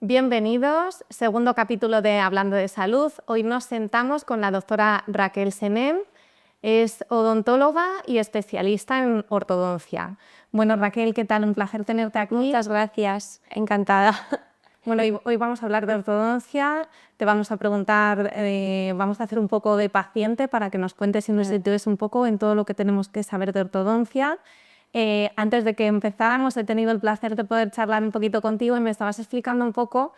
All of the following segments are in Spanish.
Bienvenidos, segundo capítulo de Hablando de Salud. Hoy nos sentamos con la doctora Raquel Senem, es odontóloga y especialista en ortodoncia. Bueno, Raquel, ¿qué tal? Un placer tenerte aquí. Muchas gracias, encantada. Bueno, hoy vamos a hablar de ortodoncia, te vamos a preguntar, vamos a hacer un poco de paciente para que nos cuentes y nos sitúes un poco en todo lo que tenemos que saber de ortodoncia. Antes de que empezáramos, he tenido el placer de poder charlar un poquito contigo y me estabas explicando un poco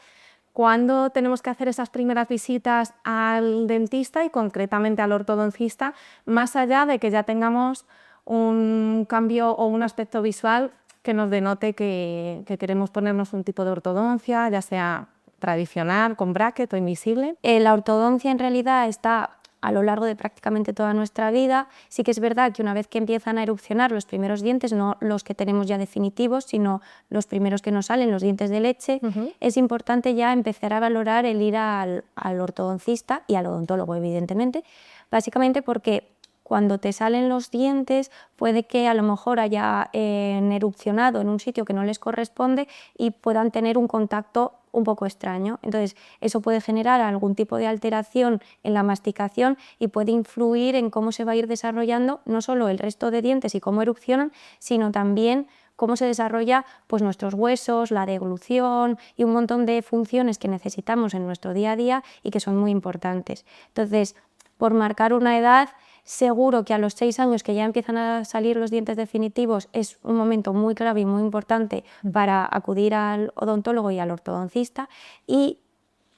cuándo tenemos que hacer esas primeras visitas al dentista y concretamente al ortodoncista, más allá de que ya tengamos un cambio o un aspecto visual que nos denote que queremos ponernos un tipo de ortodoncia, ya sea tradicional, con bracket o invisible. La ortodoncia en realidad está a lo largo de prácticamente toda nuestra vida. Sí que es verdad que una vez que empiezan a erupcionar los primeros dientes, no los que tenemos ya definitivos, sino los primeros que nos salen, los dientes de leche, es importante ya empezar a valorar el ir al ortodoncista y al odontólogo, evidentemente, básicamente porque cuando te salen los dientes puede que a lo mejor haya erupcionado en un sitio que no les corresponde y puedan tener un contacto un poco extraño. Entonces, eso puede generar algún tipo de alteración en la masticación y puede influir en cómo se va a ir desarrollando no solo el resto de dientes y cómo erupcionan, sino también cómo se desarrolla pues, nuestros huesos, la deglución y un montón de funciones que necesitamos en nuestro día a día y que son muy importantes. Entonces, por marcar una edad, seguro que a los 6 años que ya empiezan a salir los dientes definitivos es un momento muy clave y muy importante para acudir al odontólogo y al ortodoncista, y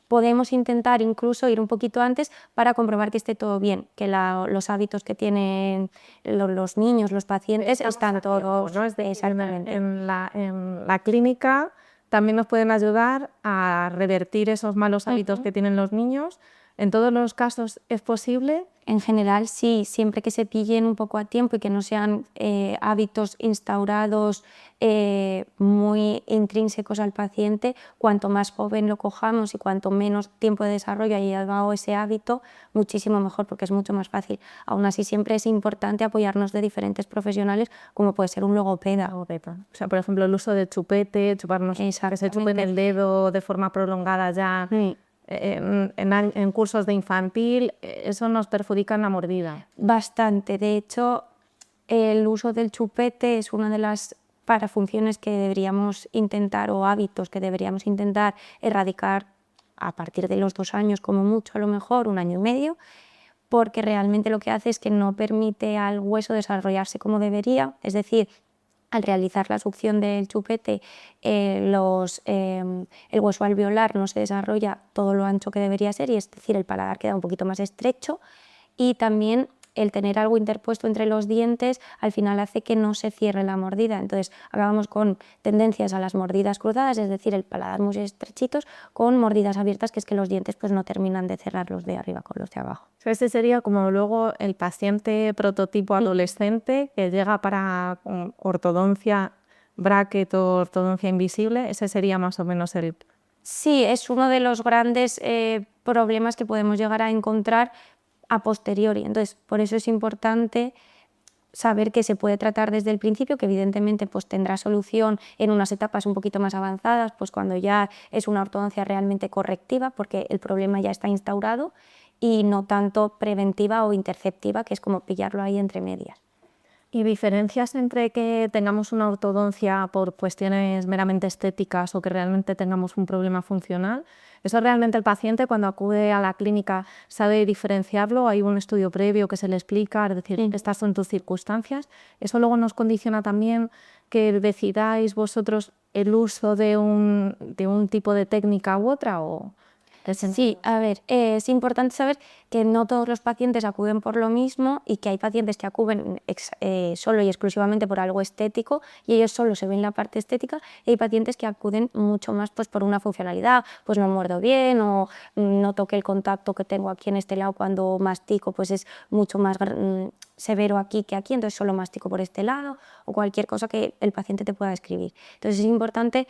podemos intentar incluso ir un poquito antes para comprobar que esté todo bien, que los hábitos que tienen los niños, los pacientes, están todos, ¿no? Exactamente. En la clínica también nos pueden ayudar a revertir esos malos hábitos que tienen los niños. ¿En todos los casos es posible? En general sí, siempre que se pillen un poco a tiempo y que no sean hábitos instaurados muy intrínsecos al paciente. Cuanto más joven lo cojamos y cuanto menos tiempo de desarrollo haya dado ese hábito, muchísimo mejor, porque es mucho más fácil. Aún así, siempre es importante apoyarnos de diferentes profesionales, como puede ser un logopeda. O sea, por ejemplo, el uso de chupete, chuparnos, que se chupen el dedo de forma prolongada ya. En cursos de infantil, eso nos perjudica en la mordida. Bastante. De hecho, el uso del chupete es una de las parafunciones que deberíamos intentar, o hábitos que deberíamos intentar erradicar a partir de los 2 años, como mucho, a lo mejor 1 año y medio, porque realmente lo que hace es que no permite al hueso desarrollarse como debería. Es decir, al realizar la succión del chupete, el hueso alveolar no se desarrolla todo lo ancho que debería ser, y es decir, el paladar queda un poquito más estrecho, y también el tener algo interpuesto entre los dientes al final hace que no se cierre la mordida. Entonces acabamos con tendencias a las mordidas cruzadas, es decir, el paladar muy estrechitos, con mordidas abiertas, que es que los dientes pues, no terminan de cerrar los de arriba con los de abajo. Ese sería como luego el paciente prototipo adolescente que llega para ortodoncia bracket o ortodoncia invisible. Ese sería más o menos el... Sí, es uno de los grandes problemas que podemos llegar a encontrar a posteriori. Entonces, por eso es importante saber que se puede tratar desde el principio, que evidentemente pues, tendrá solución en unas etapas un poquito más avanzadas, pues cuando ya es una ortodoncia realmente correctiva, porque el problema ya está instaurado, y no tanto preventiva o interceptiva, que es como pillarlo ahí entre medias. ¿Y diferencias entre que tengamos una ortodoncia por cuestiones meramente estéticas o que realmente tengamos un problema funcional? ¿Eso realmente el paciente cuando acude a la clínica sabe diferenciarlo? ¿Hay un estudio previo que se le explica? Es decir, estas son tus circunstancias. ¿Eso luego nos condiciona también que decidáis vosotros el uso de un tipo de técnica u otra? ¿O? Sí, a ver, es importante saber que no todos los pacientes acuden por lo mismo, y que hay pacientes que acuden solo y exclusivamente por algo estético y ellos solo se ven la parte estética, y hay pacientes que acuden mucho más pues, por una funcionalidad, pues no muerdo bien, o noto que el contacto que tengo aquí en este lado cuando mastico pues es mucho más severo aquí que aquí, entonces solo mastico por este lado, o cualquier cosa que el paciente te pueda describir. Entonces es importante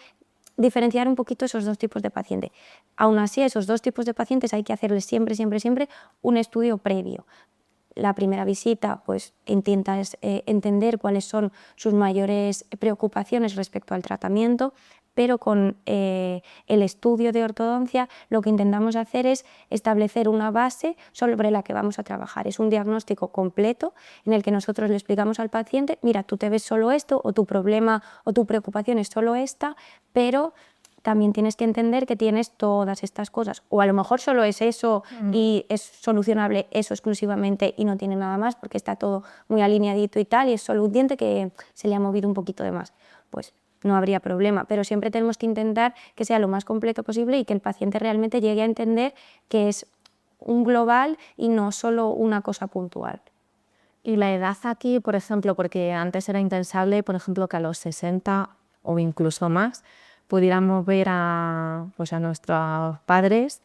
diferenciar un poquito esos dos tipos de paciente. Aún así, a esos dos tipos de pacientes hay que hacerles siempre un estudio previo. La primera visita, pues intentas entender cuáles son sus mayores preocupaciones respecto al tratamiento, pero con el estudio de ortodoncia lo que intentamos hacer es establecer una base sobre la que vamos a trabajar. Es un diagnóstico completo en el que nosotros le explicamos al paciente, mira, tú te ves solo esto, o tu problema o tu preocupación es solo esta, pero también tienes que entender que tienes todas estas cosas, o a lo mejor solo es eso y es solucionable eso exclusivamente y no tiene nada más porque está todo muy alineadito y tal, y es solo un diente que se le ha movido un poquito de más. Pues no habría problema, pero siempre tenemos que intentar que sea lo más completo posible y que el paciente realmente llegue a entender que es un global y no solo una cosa puntual. Y la edad aquí, por ejemplo, porque antes era impensable, por ejemplo, que a los 60 o incluso más pudiéramos ver pues a nuestros padres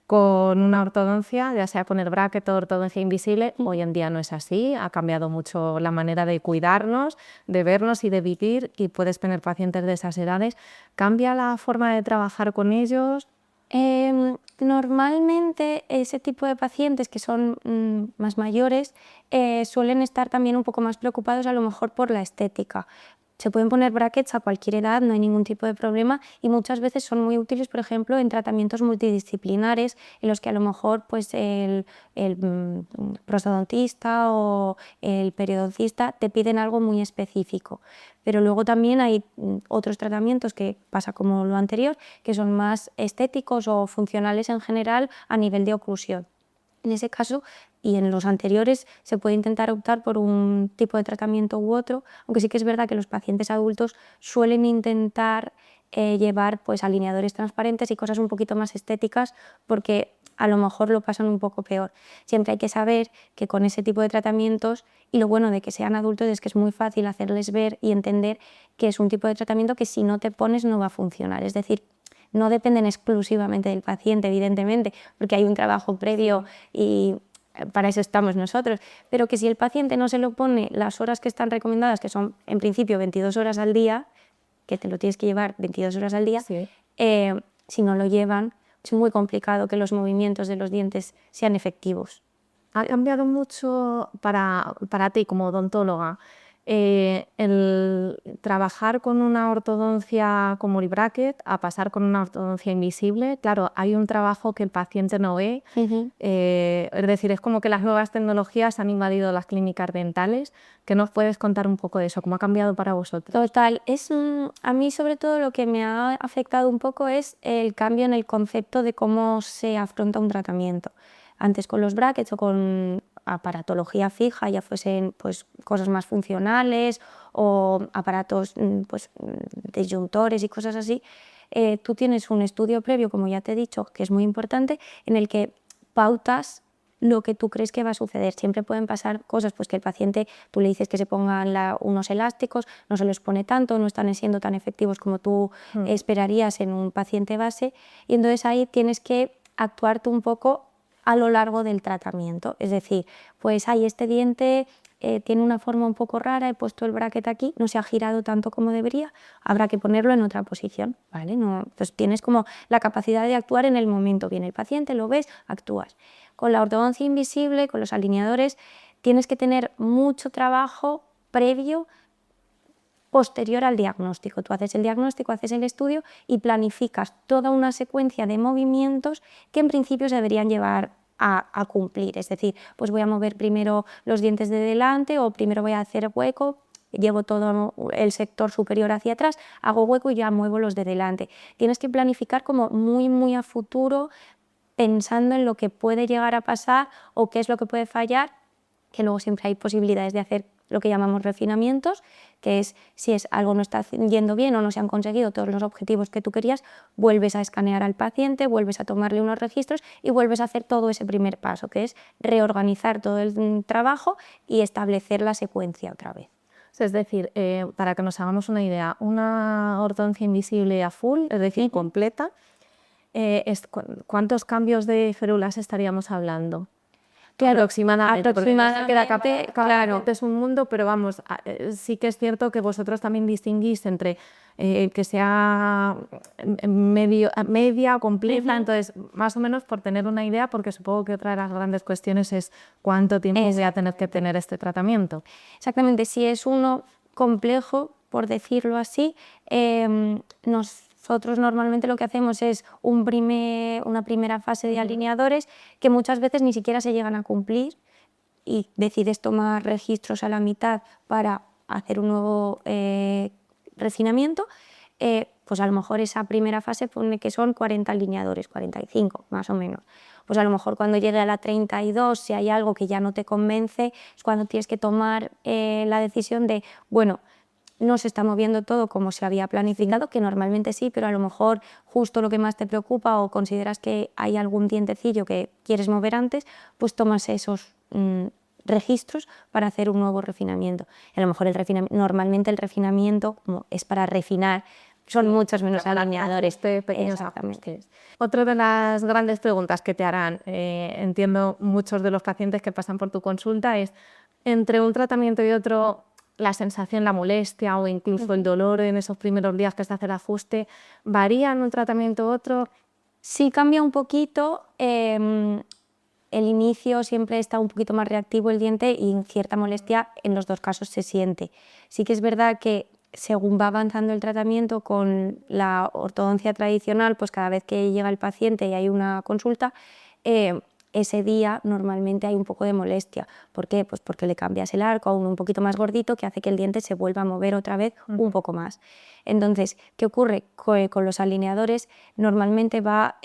con una ortodoncia, ya sea con el bracket o ortodoncia invisible. Hoy en día no es así, ha cambiado mucho la manera de cuidarnos, de vernos y de vivir, y puedes tener pacientes de esas edades. ¿Cambia la forma de trabajar con ellos? Normalmente ese tipo de pacientes que son más mayores suelen estar también un poco más preocupados a lo mejor por la estética. Se pueden poner brackets a cualquier edad, no hay ningún tipo de problema, y muchas veces son muy útiles, por ejemplo, en tratamientos multidisciplinares en los que a lo mejor pues, el prostodontista o el periodoncista te piden algo muy específico. Pero luego también hay otros tratamientos que pasa como lo anterior, que son más estéticos o funcionales en general a nivel de oclusión. En ese caso y en los anteriores se puede intentar optar por un tipo de tratamiento u otro, aunque sí que es verdad que los pacientes adultos suelen intentar llevar pues, alineadores transparentes y cosas un poquito más estéticas porque a lo mejor lo pasan un poco peor. Siempre hay que saber que con ese tipo de tratamientos, y lo bueno de que sean adultos es que es muy fácil hacerles ver y entender que es un tipo de tratamiento que si no te pones no va a funcionar. Es decir, no dependen exclusivamente del paciente, evidentemente, porque hay un trabajo previo y para eso estamos nosotros, pero que si el paciente no se lo pone las horas que están recomendadas, que son en principio 22 horas al día, que te lo tienes que llevar 22 horas al día, Sí. Si no lo llevan, es muy complicado que los movimientos de los dientes sean efectivos. ¿Ha cambiado mucho para ti como odontóloga el trabajar con una ortodoncia como el bracket a pasar con una ortodoncia invisible? Claro, hay un trabajo que el paciente no ve, es decir, es como que las nuevas tecnologías han invadido las clínicas dentales. ¿Qué nos puedes contar un poco de eso? ¿Cómo ha cambiado para vosotros? Total, a mí sobre todo lo que me ha afectado un poco es el cambio en el concepto de cómo se afronta un tratamiento. Antes con los brackets o con aparatología fija, ya fuesen pues, cosas más funcionales o aparatos pues, disyuntores y cosas así, tú tienes un estudio previo, como ya te he dicho, que es muy importante, en el que pautas lo que tú crees que va a suceder. Siempre pueden pasar cosas, pues que el paciente, tú le dices que se pongan unos elásticos, no se los pone tanto, no están siendo tan efectivos como tú esperarías en un paciente base, y entonces ahí tienes que actuar tú un poco a lo largo del tratamiento. Es decir, pues este diente tiene una forma un poco rara, he puesto el bracket aquí, no se ha girado tanto como debería, habrá que ponerlo en otra posición, ¿vale? No, entonces tienes como la capacidad de actuar en el momento. Viene el paciente, lo ves, actúas. Con la ortodoncia invisible, con los alineadores, tienes que tener mucho trabajo previo, posterior al diagnóstico. Tú haces el diagnóstico, haces el estudio y planificas toda una secuencia de movimientos que en principio se deberían llevar a cumplir. Es decir, pues voy a mover primero los dientes de delante o primero voy a hacer hueco, llevo todo el sector superior hacia atrás, hago hueco y ya muevo los de delante. Tienes que planificar como muy a futuro, pensando en lo que puede llegar a pasar o qué es lo que puede fallar, que luego siempre hay posibilidades de hacer lo que llamamos refinamientos, que es si algo no está yendo bien o no se han conseguido todos los objetivos que tú querías, vuelves a escanear al paciente, vuelves a tomarle unos registros y vuelves a hacer todo ese primer paso, que es reorganizar todo el trabajo y establecer la secuencia otra vez. Es decir, para que nos hagamos una idea, una ortodoncia invisible a full, es decir, completa, ¿cuántos cambios de férulas estaríamos hablando? Claro, aproximadamente, claro. es un mundo, pero vamos, sí que es cierto que vosotros también distinguís entre que sea media o completa, entonces más o menos por tener una idea, porque supongo que otra de las grandes cuestiones es cuánto tiempo voy a tener que tener este tratamiento. Exactamente, si es uno complejo, por decirlo así, nos nosotros normalmente lo que hacemos es una primera fase de alineadores que muchas veces ni siquiera se llegan a cumplir y decides tomar registros a la mitad para hacer un nuevo refinamiento, pues a lo mejor esa primera fase pone que son 40 alineadores, 45 más o menos. Pues a lo mejor cuando llegue a la 32, si hay algo que ya no te convence, es cuando tienes que tomar la decisión de, bueno, no se está moviendo todo como se había planificado, que normalmente sí, pero a lo mejor justo lo que más te preocupa o consideras que hay algún dientecillo que quieres mover antes, pues tomas esos registros para hacer un nuevo refinamiento. Y a lo mejor normalmente el refinamiento, como es para refinar, son muchos menos alineadores. Pequeños ajustes. Otra de las grandes preguntas que te harán, entiendo muchos de los pacientes que pasan por tu consulta, es entre un tratamiento y otro, la sensación, la molestia o incluso el dolor en esos primeros días que se hace el ajuste, ¿varía en un tratamiento u otro? Sí cambia un poquito. El inicio siempre está un poquito más reactivo el diente y cierta molestia en los dos casos se siente. Sí que es verdad que según va avanzando el tratamiento con la ortodoncia tradicional, pues cada vez que llega el paciente y hay una consulta, ese día normalmente hay un poco de molestia. ¿Por qué? Pues porque le cambias el arco a uno un poquito más gordito que hace que el diente se vuelva a mover otra vez un poco más. Entonces, ¿qué ocurre? Con los alineadores normalmente va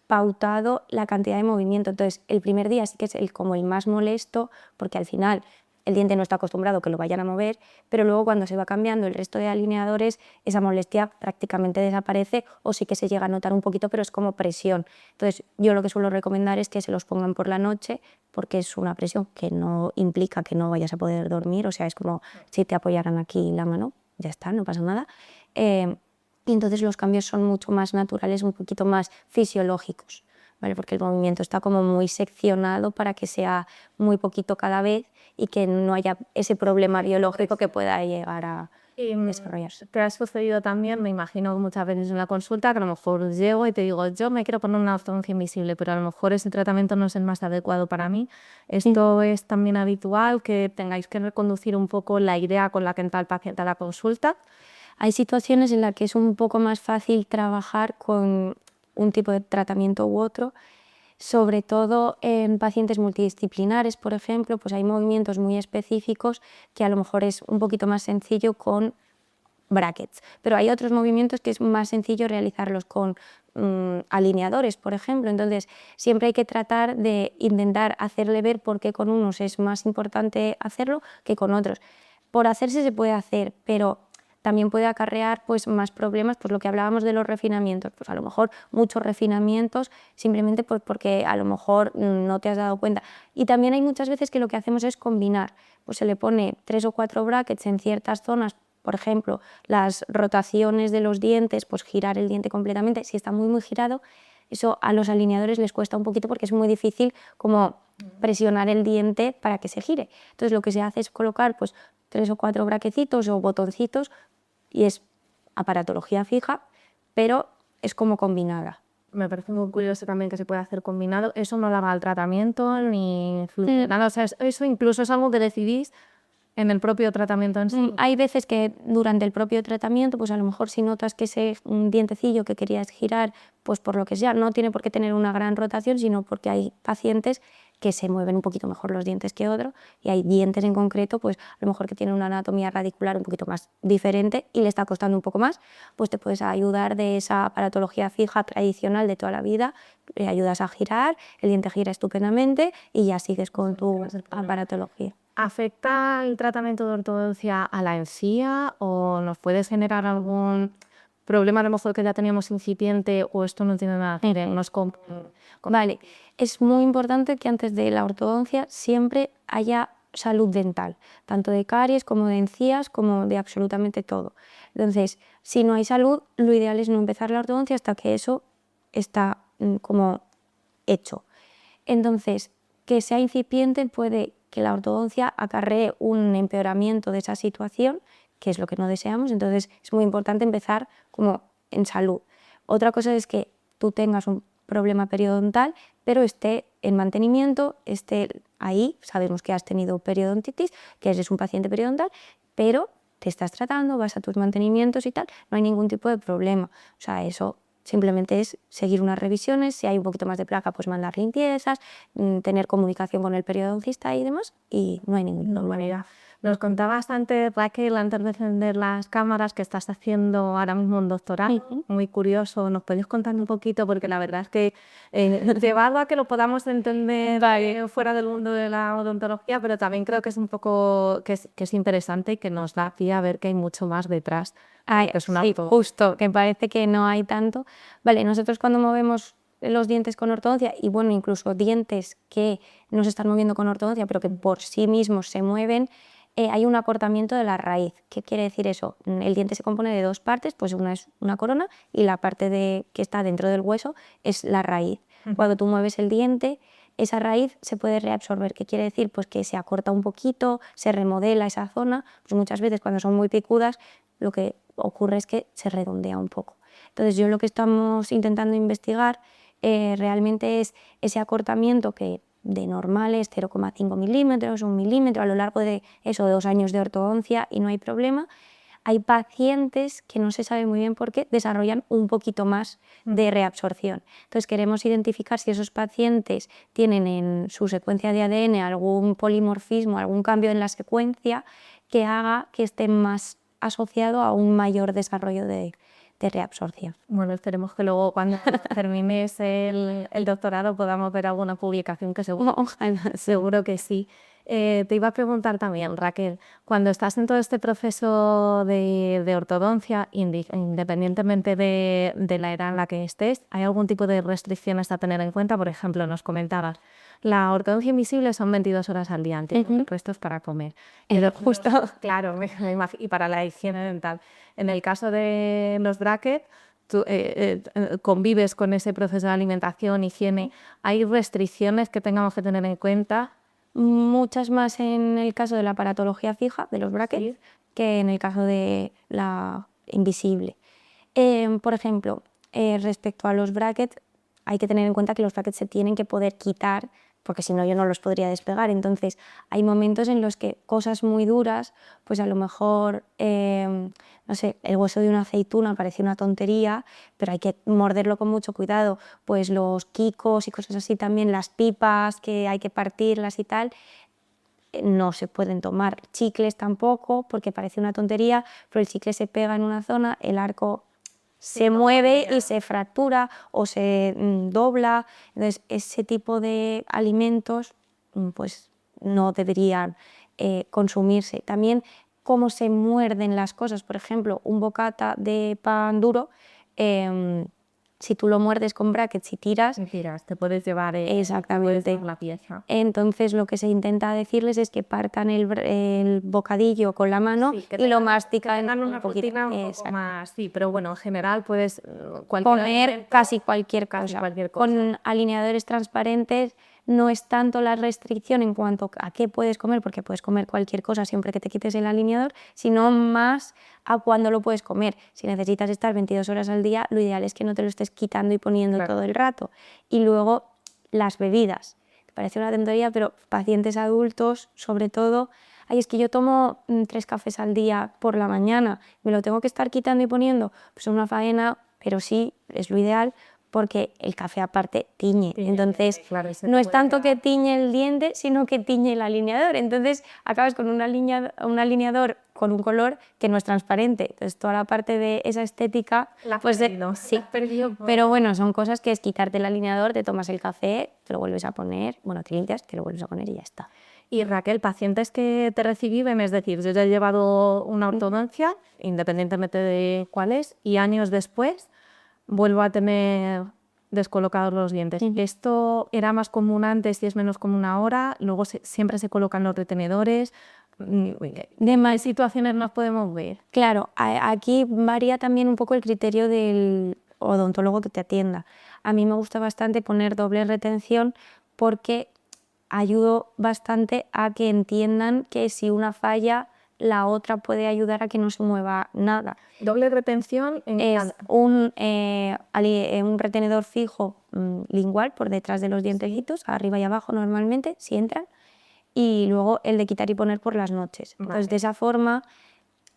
pautado la cantidad de movimiento. Entonces, el primer día sí que es como el más molesto, porque al final el diente no está acostumbrado a que lo vayan a mover, pero luego cuando se va cambiando el resto de alineadores, esa molestia prácticamente desaparece o sí que se llega a notar un poquito, pero es como presión. Entonces, yo lo que suelo recomendar es que se los pongan por la noche, porque es una presión que no implica que no vayas a poder dormir, o sea, es como si te apoyaran aquí la mano, ya está, no pasa nada. Y entonces los cambios son mucho más naturales, un poquito más fisiológicos, ¿vale? Porque el movimiento está como muy seccionado para que sea muy poquito cada vez y que no haya ese problema biológico que pueda llegar a desarrollarse. ¿Te ha sucedido también, me imagino muchas veces en la consulta, que a lo mejor llego y te digo, yo me quiero poner una ortodoncia invisible, pero a lo mejor ese tratamiento no es el más adecuado para mí? ¿Esto es también habitual, que tengáis que reconducir un poco la idea con la que entra el paciente a la consulta? Hay situaciones en las que es un poco más fácil trabajar con un tipo de tratamiento u otro, sobre todo en pacientes multidisciplinares, por ejemplo, pues hay movimientos muy específicos que a lo mejor es un poquito más sencillo con brackets, pero hay otros movimientos que es más sencillo realizarlos con alineadores, por ejemplo. Entonces, siempre hay que tratar de intentar hacerle ver por qué con unos es más importante hacerlo que con otros. Por hacerse se puede hacer, pero también puede acarrear pues, más problemas, pues lo que hablábamos de los refinamientos, pues a lo mejor muchos refinamientos simplemente pues, porque a lo mejor no te has dado cuenta. Y también hay muchas veces que lo que hacemos es combinar, pues se le pone 3 o 4 brackets en ciertas zonas, por ejemplo, las rotaciones de los dientes, pues girar el diente completamente, si está muy girado, eso a los alineadores les cuesta un poquito porque es muy difícil como presionar el diente para que se gire. Entonces lo que se hace es colocar pues 3 o 4 braquecitos o botoncitos y es aparatología fija, pero es como combinada. Me parece muy curioso también que se pueda hacer combinado. Eso no le va al tratamiento ni nada. O sea, eso incluso es algo que decidís en el propio tratamiento en sí. Hay veces que durante el propio tratamiento, pues a lo mejor si notas que ese dientecillo que querías girar, pues por lo que sea, no tiene por qué tener una gran rotación, sino porque hay pacientes que se mueven un poquito mejor los dientes que otros y hay dientes en concreto, pues a lo mejor que tienen una anatomía radicular un poquito más diferente y le está costando un poco más, pues te puedes ayudar de esa aparatología fija tradicional de toda la vida, le ayudas a girar, el diente gira estupendamente y ya sigues con tu aparatología. ¿Afecta el tratamiento de ortodoncia a la encía o nos puede generar algún problema a lo mejor que ya teníamos incipiente o esto no tiene nada que ver? Vale, es muy importante que antes de la ortodoncia siempre haya salud dental, tanto de caries como de encías, como de absolutamente todo. Entonces, si no hay salud, lo ideal es no empezar la ortodoncia hasta que eso está como hecho. Entonces, que sea incipiente puede que la ortodoncia acarree un empeoramiento de esa situación, que es lo que no deseamos, entonces es muy importante empezar como en salud. Otra cosa es que tú tengas un problema periodontal, pero esté en mantenimiento, esté ahí, sabemos que has tenido periodontitis, que eres un paciente periodontal, pero te estás tratando, vas a tus mantenimientos y tal, no hay ningún tipo de problema. O sea, eso simplemente es seguir unas revisiones, si hay un poquito más de placa, pues mandar limpiezas, tener comunicación con el periodoncista y demás, y no hay ningún problema. Nos contabas antes, Raquel, antes de encender las cámaras, que estás haciendo ahora mismo un doctorado. Muy curioso. ¿Nos podéis contar un poquito? Porque la verdad es que llevado a que lo podamos entender fuera del mundo de la odontología, pero también creo que es un poco que es interesante y que nos da pie a ver que hay mucho más detrás. Que es sí, justo, que parece que no hay tanto. Vale, nosotros cuando movemos los dientes con ortodoncia, y bueno, incluso dientes que no se están moviendo con ortodoncia, pero que por sí mismos se mueven, hay un acortamiento de la raíz. ¿Qué quiere decir eso? El diente se compone de dos partes, pues una es una corona y la parte que está dentro del hueso es la raíz. Cuando tú mueves el diente, esa raíz se puede reabsorber. ¿Qué quiere decir? Pues que se acorta un poquito, se remodela esa zona. Pues muchas veces cuando son muy picudas, lo que ocurre es que se redondea un poco. Entonces lo que estamos intentando investigar realmente es ese acortamiento que de normal es 0,5 milímetros, 1 milímetro a lo largo de 2 años de ortodoncia y no hay problema. Hay pacientes que no se sabe muy bien por qué desarrollan un poquito más de reabsorción. Entonces queremos identificar si esos pacientes tienen en su secuencia de ADN algún polimorfismo, algún cambio en la secuencia que haga que esté más asociado a un mayor desarrollo de reabsorción. Bueno, esperemos que luego cuando termines el doctorado podamos ver alguna publicación, que seguro que sí. Te iba a preguntar también, Raquel, cuando estás en todo este proceso de ortodoncia, independientemente de la edad en la que estés, ¿hay algún tipo de restricciones a tener en cuenta? Por ejemplo, nos comentabas, la ortodoncia invisible son 22 horas al día, el resto es para comer. Justo. Claro, y para la higiene dental. En el caso de los brackets, tú convives con ese proceso de alimentación, higiene. ¿Hay restricciones que tengamos que tener en cuenta? Muchas más en el caso de la aparatología fija, de los brackets, que en el caso de la invisible. Por ejemplo, respecto a los brackets, hay que tener en cuenta que los brackets se tienen que poder quitar, porque si no yo no los podría despegar. Entonces hay momentos en los que cosas muy duras, pues a lo mejor, no sé, el hueso de una aceituna parece una tontería, pero hay que morderlo con mucho cuidado. Pues los quicos y cosas así también, las pipas que hay que partirlas y tal, no se pueden tomar. Chicles tampoco, porque parece una tontería, pero el chicle se pega en una zona, el arco se mueve y se fractura o se dobla. Entonces ese tipo de alimentos pues no deberían consumirse. También cómo se muerden las cosas, por ejemplo, un bocata de pan duro, si tú lo muerdes con brackets y tiras, te puedes llevar exactamente la pieza. Entonces lo que se intenta decirles es que partan el bocadillo con la mano y lo mastican. Tengan una rutina un poco más, sí, pero bueno, en general puedes comer casi cualquier cosa. Con alineadores transparentes no es tanto la restricción en cuanto a qué puedes comer, porque puedes comer cualquier cosa siempre que te quites el alineador, sino más a cuándo lo puedes comer. Si necesitas estar 22 horas al día, lo ideal es que no te lo estés quitando y poniendo todo el rato. Y luego las bebidas. Parece una tontería, pero pacientes adultos, sobre todo, es que yo tomo 3 cafés al día por la mañana, me lo tengo que estar quitando y poniendo, pues es una faena, pero sí, es lo ideal, porque el café aparte tiñe. Entonces, no es tanto que tiñe el diente, sino que tiñe el alineador. Entonces, acabas con un alineador con un color que no es transparente. Entonces, toda la parte de esa estética, sí. Pero bueno, son cosas que es quitarte el alineador, te tomas el café, te lo vuelves a poner, bueno, te limpias, te lo vuelves a poner y ya está. Y Raquel, pacientes que te reciben, es decir, yo ya he llevado una ortodoncia, independientemente de cuál es, y años después vuelvo a tener descolocados los dientes. ¿Esto era más común antes y es menos común ahora? Luego siempre se colocan los retenedores. ¿De más situaciones nos podemos ver? Claro, aquí varía también un poco el criterio del odontólogo que te atienda. A mí me gusta bastante poner doble retención porque ayudo bastante a que entiendan que si una falla, la otra puede ayudar a que no se mueva nada. ¿Doble retención? Es un retenedor fijo lingual por detrás de los dientecitos, arriba y abajo normalmente, si entran, y luego el de quitar y poner por las noches. Entonces, de esa forma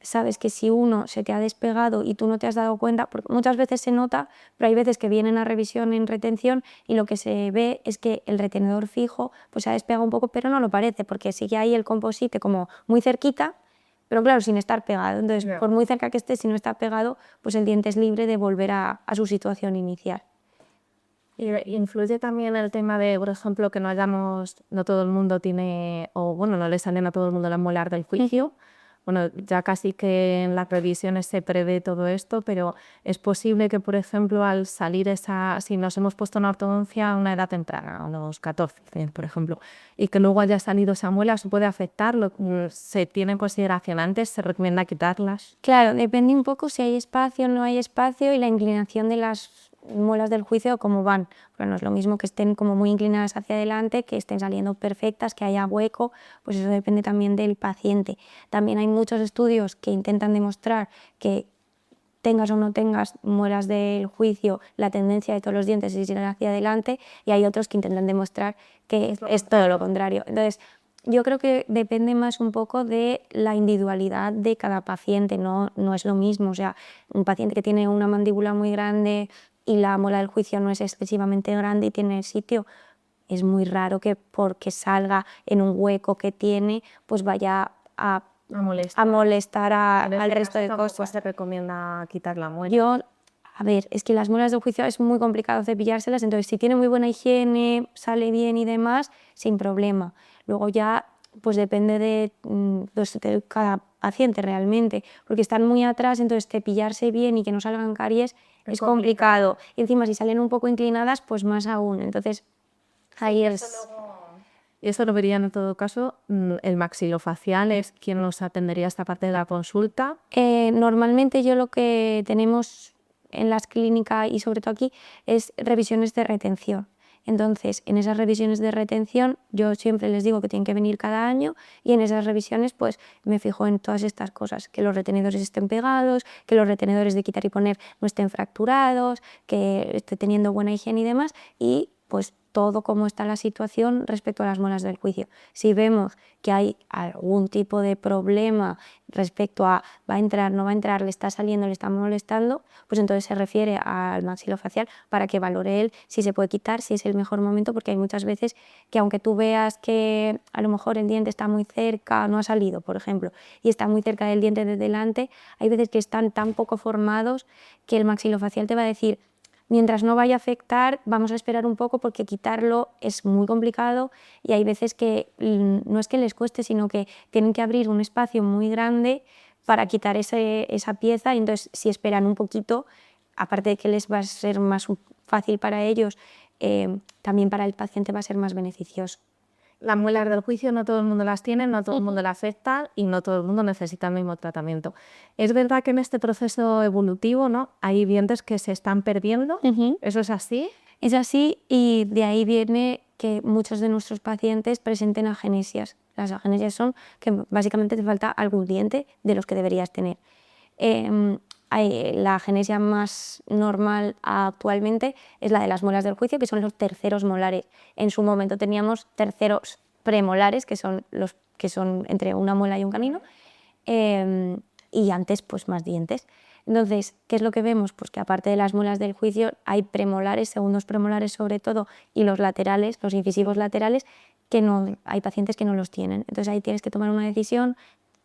sabes que si uno se te ha despegado y tú no te has dado cuenta, porque muchas veces se nota, pero hay veces que vienen a revisión en retención y lo que se ve es que el retenedor fijo pues se ha despegado un poco, pero no lo parece, porque sigue ahí el composite como muy cerquita, pero claro, sin estar pegado. Entonces, por muy cerca que esté, si no está pegado, pues el diente es libre de volver a su situación inicial. Y influye también el tema de, por ejemplo, que no todo el mundo tiene, o bueno, no le salen a todo el mundo las molar del juicio. Bueno, ya casi que en las revisiones se prevé todo esto, pero es posible que, por ejemplo, al salir si nos hemos puesto una ortodoncia a una edad temprana, a los 14, por ejemplo, y que luego haya salido esa muela, ¿eso puede afectar? ¿Se tiene en consideración antes? ¿Se recomienda quitarlas? Claro, depende un poco si hay espacio o no hay espacio y la inclinación de las muelas del juicio cómo van. Pero no es lo mismo que estén como muy inclinadas hacia adelante, que estén saliendo perfectas, que haya hueco, pues eso depende también del paciente. También hay muchos estudios que intentan demostrar que tengas o no tengas muelas del juicio, la tendencia de todos los dientes es ir hacia adelante, y hay otros que intentan demostrar que es todo lo contrario. Entonces, yo creo que depende más un poco de la individualidad de cada paciente, no es lo mismo. O sea, un paciente que tiene una mandíbula muy grande y la muela del juicio no es excesivamente grande y tiene sitio, es muy raro que porque salga en un hueco que tiene, pues vaya a molestar al resto de cosas. Se recomienda quitar la muela. A ver, es que las muelas del juicio es muy complicado cepillárselas, entonces si tiene muy buena higiene, sale bien y demás, sin problema. Luego ya pues depende de cada paciente realmente, porque están muy atrás, entonces cepillarse bien y que no salgan caries es complicado. Y encima si salen un poco inclinadas, pues más aún. Entonces ahí es... Y esto lo verían en todo caso, el maxilofacial es quien nos atendería esta parte de la consulta. Normalmente yo lo que tenemos en las clínicas y sobre todo aquí es revisiones de retención. Entonces, en esas revisiones de retención yo siempre les digo que tienen que venir cada año y en esas revisiones pues me fijo en todas estas cosas, que los retenedores estén pegados, que los retenedores de quitar y poner no estén fracturados, que esté teniendo buena higiene y demás, y pues todo cómo está la situación respecto a las muelas del juicio. Si vemos que hay algún tipo de problema respecto a va a entrar, no va a entrar, le está saliendo, le está molestando, pues entonces se refiere al maxilofacial para que valore él si se puede quitar, si es el mejor momento, porque hay muchas veces que aunque tú veas que a lo mejor el diente está muy cerca, no ha salido, por ejemplo, y está muy cerca del diente de delante, hay veces que están tan poco formados que el maxilofacial te va a decir: mientras no vaya a afectar, vamos a esperar un poco porque quitarlo es muy complicado y hay veces que no es que les cueste, sino que tienen que abrir un espacio muy grande para quitar esa pieza, y entonces si esperan un poquito, aparte de que les va a ser más fácil para ellos, también para el paciente va a ser más beneficioso. Las muelas del juicio no todo el mundo las tiene, no todo el mundo las afecta y no todo el mundo necesita el mismo tratamiento. Es verdad que en este proceso evolutivo, ¿no?, hay dientes que se están perdiendo. ¿Eso es así? Es así, y de ahí viene que muchos de nuestros pacientes presenten agenesias. Las agenesias son que básicamente te falta algún diente de los que deberías tener. La agenesia más normal actualmente es la de las muelas del juicio, que son los terceros molares. En su momento teníamos terceros premolares, que son los que son entre una muela y un canino, y antes pues más dientes. Entonces, ¿qué es lo que vemos? Pues que aparte de las muelas del juicio hay premolares, segundos premolares sobre todo, y los laterales, los incisivos laterales, que no, hay pacientes que no los tienen. Entonces ahí tienes que tomar una decisión,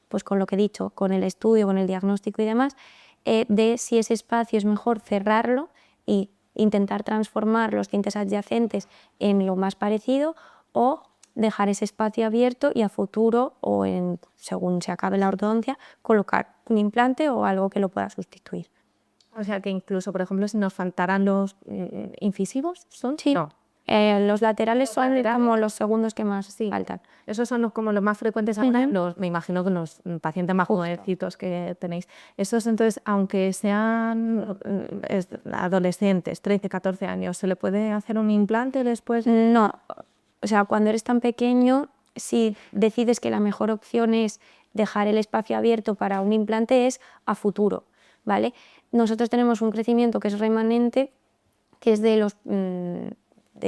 pues con lo que he dicho, con el estudio, con el diagnóstico y demás, de si ese espacio es mejor cerrarlo y intentar transformar los dientes adyacentes en lo más parecido, o dejar ese espacio abierto y a futuro o según se acabe la ortodoncia colocar un implante o algo que lo pueda sustituir. O sea que incluso, por ejemplo, si nos faltaran los incisivos, ¿son? Sí. No. Los laterales son como los segundos que más faltan. Esos son como los más frecuentes ahora, me imagino que los pacientes más jovencitos que tenéis. Esos entonces, aunque sean adolescentes, 13, 14 años, ¿se le puede hacer un implante después? No, o sea, cuando eres tan pequeño, si decides que la mejor opción es dejar el espacio abierto para un implante, es a futuro, ¿vale? Nosotros tenemos un crecimiento que es remanente, que es del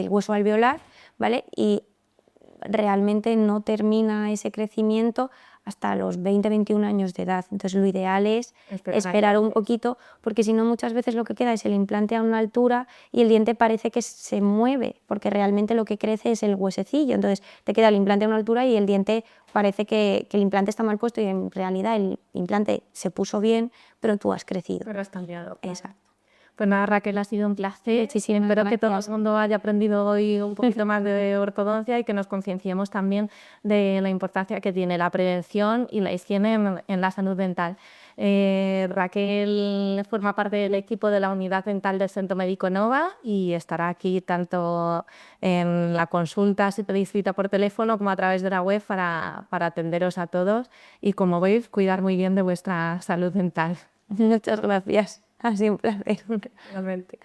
hueso alveolar, ¿vale? Y realmente no termina ese crecimiento hasta los 20-21 años de edad. Entonces lo ideal es esperar un poquito, porque si no muchas veces lo que queda es el implante a una altura y el diente parece que se mueve, porque realmente lo que crece es el huesecillo. Entonces te queda el implante a una altura y el diente parece que el implante está mal puesto y en realidad el implante se puso bien, pero tú has crecido. Pero has cambiado. Exacto. Pues nada, Raquel, ha sido un placer. Espero que todo el mundo haya aprendido hoy un poquito más de ortodoncia y que nos concienciemos también de la importancia que tiene la prevención y la higiene en la salud dental. Raquel forma parte del equipo de la unidad dental del Centro Médico Nova y estará aquí tanto en la consulta, si pedís cita por teléfono, como a través de la web para atenderos a todos y, como veis, cuidar muy bien de vuestra salud dental. Muchas gracias. Ha sido un placer. Realmente.